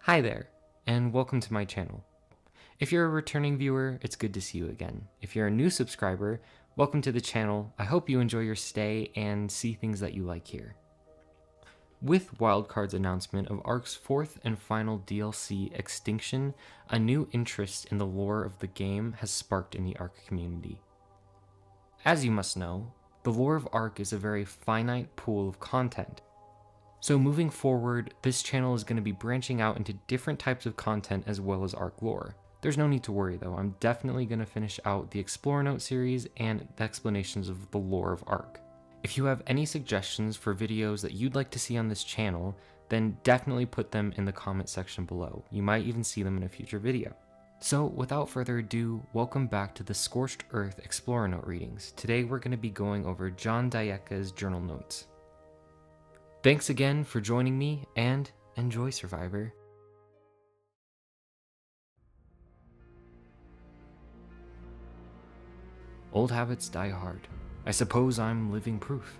Hi there, and welcome to my channel. If you're a returning viewer, it's good to see you again. If you're a new subscriber, welcome to the channel. I hope you enjoy your stay and see things that you like here. With Wildcard's announcement of ARK's fourth and final DLC, Extinction, a new interest in the lore of the game has sparked in the ARK community. As you must know, the lore of ARK is a very finite pool of content. So moving forward, this channel is going to be branching out into different types of content as well as ARK lore. There's no need to worry though, I'm definitely going to finish out the Explorer Note series and the explanations of the lore of ARK. If you have any suggestions for videos that you'd like to see on this channel, then definitely put them in the comment section below. You might even see them in a future video. So without further ado, welcome back to the Scorched Earth Explorer Note readings. Today we're going to be going over Dahkeya's journal notes. Thanks again for joining me, and enjoy, Survivor. Old habits die hard. I suppose I'm living proof.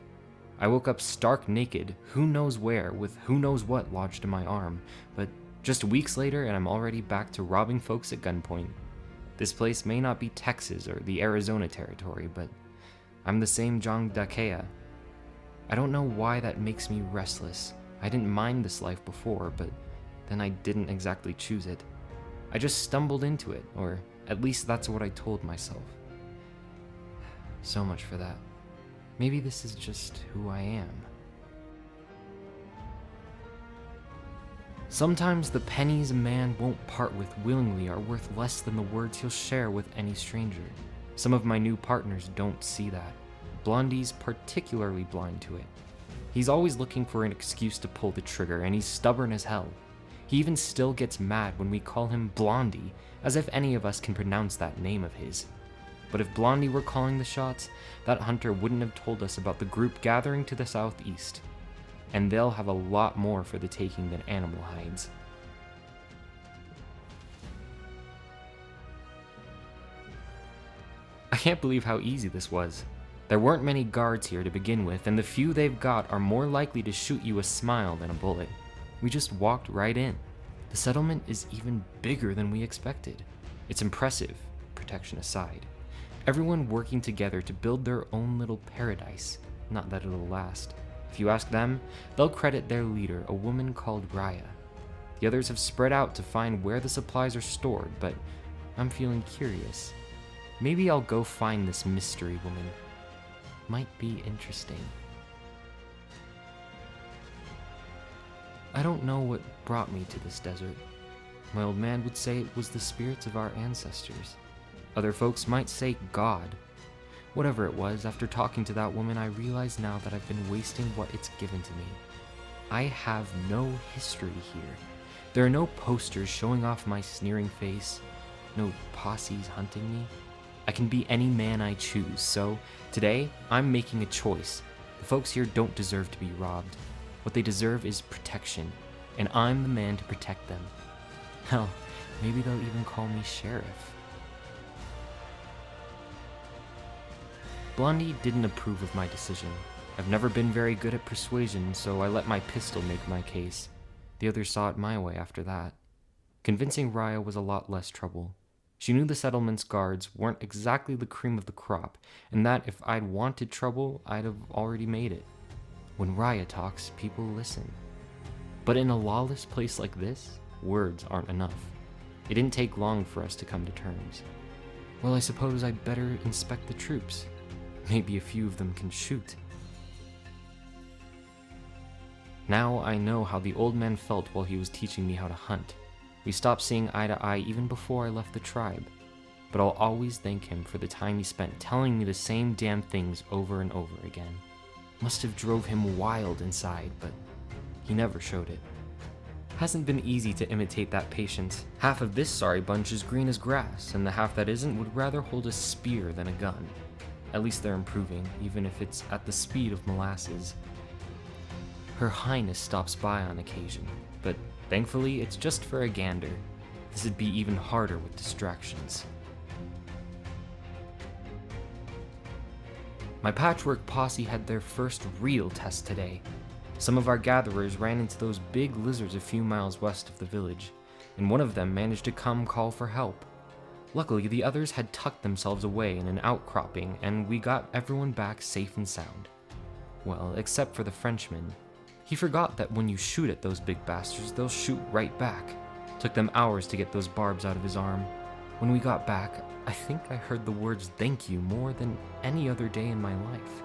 I woke up stark naked, who knows where, with who knows what lodged in my arm, but just weeks later and I'm already back to robbing folks at gunpoint. This place may not be Texas or the Arizona territory, but I'm the same Jang Dok. I don't know why that makes me restless. I didn't mind this life before, but then I didn't exactly choose it. I just stumbled into it, or at least that's what I told myself. So much for that. Maybe this is just who I am. Sometimes the pennies a man won't part with willingly are worth less than the words he'll share with any stranger. Some of my new partners don't see that. Blondie's particularly blind to it. He's always looking for an excuse to pull the trigger, and he's stubborn as hell. He even still gets mad when we call him Blondie, as if any of us can pronounce that name of his. But if Blondie were calling the shots, that hunter wouldn't have told us about the group gathering to the southeast. And they'll have a lot more for the taking than animal hides. I can't believe how easy this was. There weren't many guards here to begin with, and the few they've got are more likely to shoot you a smile than a bullet. We just walked right in. The settlement is even bigger than we expected. It's impressive, protection aside. Everyone working together to build their own little paradise. Not that it'll last. If you ask them, they'll credit their leader, a woman called Raya. The others have spread out to find where the supplies are stored, but I'm feeling curious. Maybe I'll go find this mystery woman. Might be interesting. I don't know what brought me to this desert. My old man would say it was the spirits of our ancestors. Other folks might say God. Whatever it was, after talking to that woman, I realize now that I've been wasting what it's given to me. I have no history here. There are no posters showing off my sneering face, no posses hunting me. I can be any man I choose, so today I'm making a choice. The folks here don't deserve to be robbed. What they deserve is protection, and I'm the man to protect them. Hell, maybe they'll even call me sheriff. Blondie didn't approve of my decision. I've never been very good at persuasion, so I let my pistol make my case. The others saw it my way after that. Convincing Raya was a lot less trouble. She knew the settlement's guards weren't exactly the cream of the crop, and that if I'd wanted trouble, I'd have already made it. When Raya talks, people listen. But in a lawless place like this, words aren't enough. It didn't take long for us to come to terms. Well, I suppose I'd better inspect the troops. Maybe a few of them can shoot. Now I know how the old man felt while he was teaching me how to hunt. We stopped seeing eye to eye even before I left the tribe, but I'll always thank him for the time he spent telling me the same damn things over and over again. Must have drove him wild inside, but he never showed it. Hasn't been easy to imitate that patience. Half of this sorry bunch is green as grass, and the half that isn't would rather hold a spear than a gun. At least they're improving, even if it's at the speed of molasses. Her Highness stops by on occasion, but thankfully, it's just for a gander. This would be even harder with distractions. My patchwork posse had their first real test today. Some of our gatherers ran into those big lizards a few miles west of the village, and one of them managed to come call for help. Luckily, the others had tucked themselves away in an outcropping, and we got everyone back safe and sound. Well, except for the Frenchman. He forgot that when you shoot at those big bastards, they'll shoot right back. Took them hours to get those barbs out of his arm. When we got back, I think I heard the words "thank you" more than any other day in my life.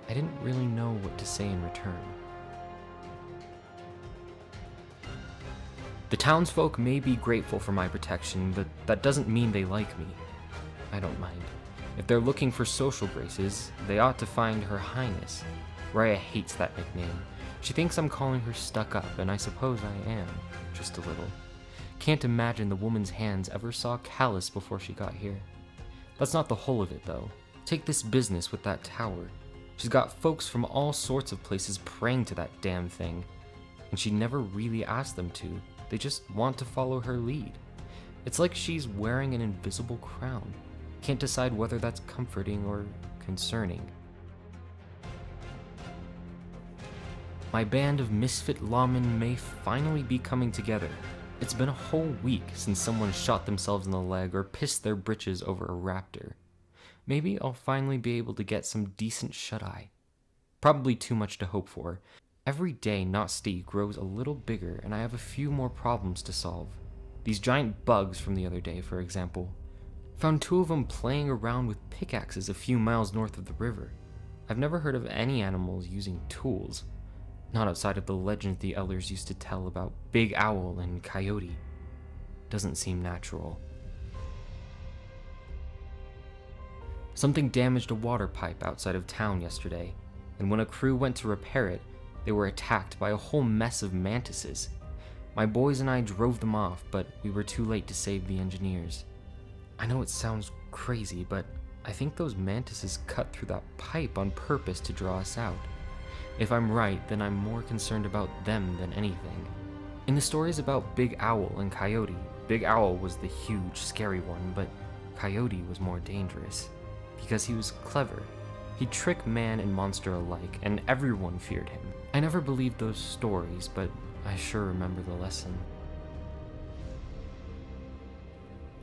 I didn't really know what to say in return. The townsfolk may be grateful for my protection, but that doesn't mean they like me. I don't mind. If they're looking for social graces, they ought to find Her Highness. Raya hates that nickname. She thinks I'm calling her stuck up, and I suppose I am, just a little. Can't imagine the woman's hands ever saw callus before she got here. That's not the whole of it, though. Take this business with that tower. She's got folks from all sorts of places praying to that damn thing, and she never really asked them to. They just want to follow her lead. It's like she's wearing an invisible crown. Can't decide whether that's comforting or concerning. My band of misfit lawmen may finally be coming together. It's been a whole week since someone shot themselves in the leg or pissed their britches over a raptor. Maybe I'll finally be able to get some decent shut-eye. Probably too much to hope for. Every day Nosti grows a little bigger and I have a few more problems to solve. These giant bugs from the other day, for example. Found 2 of them playing around with pickaxes a few miles north of the river. I've never heard of any animals using tools. Not outside of the legends the elders used to tell about Big Owl and Coyote. Doesn't seem natural. Something damaged a water pipe outside of town yesterday, and when a crew went to repair it, they were attacked by a whole mess of mantises. My boys and I drove them off, but we were too late to save the engineers. I know it sounds crazy, but I think those mantises cut through that pipe on purpose to draw us out. If I'm right, then I'm more concerned about them than anything. In the stories about Big Owl and Coyote, Big Owl was the huge, scary one, but Coyote was more dangerous. Because he was clever. He'd trick man and monster alike, and everyone feared him. I never believed those stories, but I sure remember the lesson.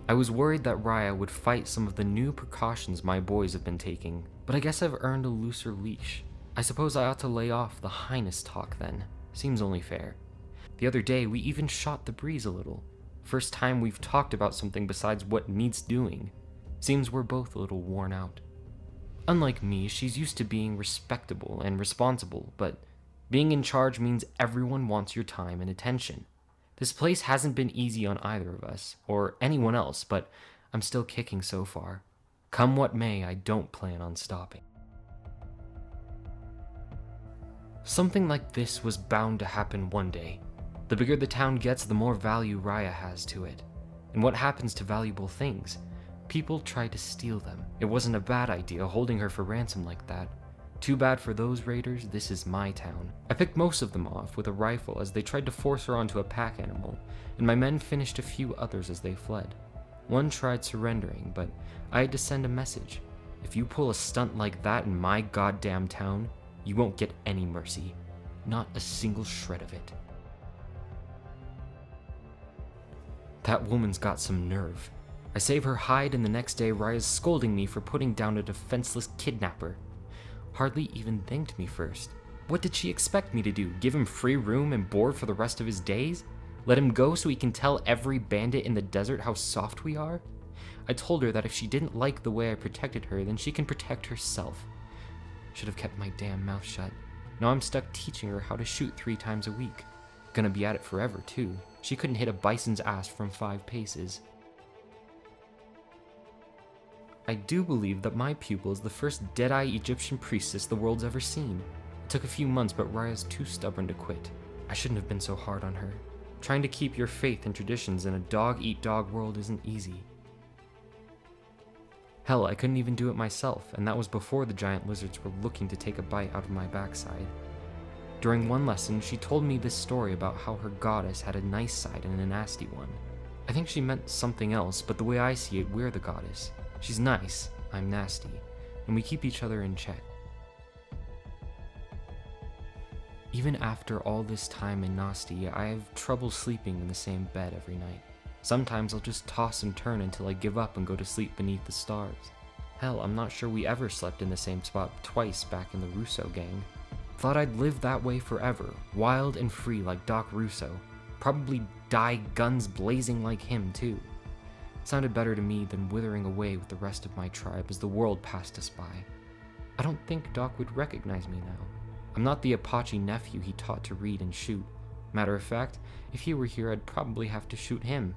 I was worried that Raya would fight some of the new precautions my boys have been taking, but I guess I've earned a looser leash. I suppose I ought to lay off the highness talk then. Seems only fair. The other day, we even shot the breeze a little. First time we've talked about something besides what needs doing. Seems we're both a little worn out. Unlike me, she's used to being respectable and responsible, but being in charge means everyone wants your time and attention. This place hasn't been easy on either of us, or anyone else, but I'm still kicking so far. Come what may, I don't plan on stopping. Something like this was bound to happen one day. The bigger the town gets, the more value Raya has to it. And what happens to valuable things? People try to steal them. It wasn't a bad idea holding her for ransom like that. Too bad for those raiders, this is my town. I picked most of them off with a rifle as they tried to force her onto a pack animal, and my men finished a few others as they fled. One tried surrendering, but I had to send a message. If you pull a stunt like that in my goddamn town, you won't get any mercy. Not a single shred of it. That woman's got some nerve. I save her hide and the next day Raya's scolding me for putting down a defenseless kidnapper. Hardly even thanked me first. What did she expect me to do? Give him free room and board for the rest of his days? Let him go so he can tell every bandit in the desert how soft we are? I told her that if she didn't like the way I protected her, then she can protect herself. Should have kept my damn mouth shut. Now I'm stuck teaching her how to shoot 3 times a week. Gonna be at it forever, too. She couldn't hit a bison's ass from 5 paces. I do believe that my pupil is the first dead-eye Egyptian priestess the world's ever seen. It took a few months, but Raya's too stubborn to quit. I shouldn't have been so hard on her. Trying to keep your faith and traditions in a dog-eat-dog world isn't easy. Hell, I couldn't even do it myself, and that was before the giant lizards were looking to take a bite out of my backside. During one lesson, she told me this story about how her goddess had a nice side and a nasty one. I think she meant something else, but the way I see it, we're the goddess. She's nice, I'm nasty, and we keep each other in check. Even after all this time in Nasty, I have trouble sleeping in the same bed every night. Sometimes I'll just toss and turn until I give up and go to sleep beneath the stars. Hell, I'm not sure we ever slept in the same spot twice back in the Russo gang. Thought I'd live that way forever, wild and free like Doc Russo. Probably die guns blazing like him too. Sounded better to me than withering away with the rest of my tribe as the world passed us by. I don't think Doc would recognize me now. I'm not the Apache nephew he taught to read and shoot. Matter of fact, if he were here, I'd probably have to shoot him.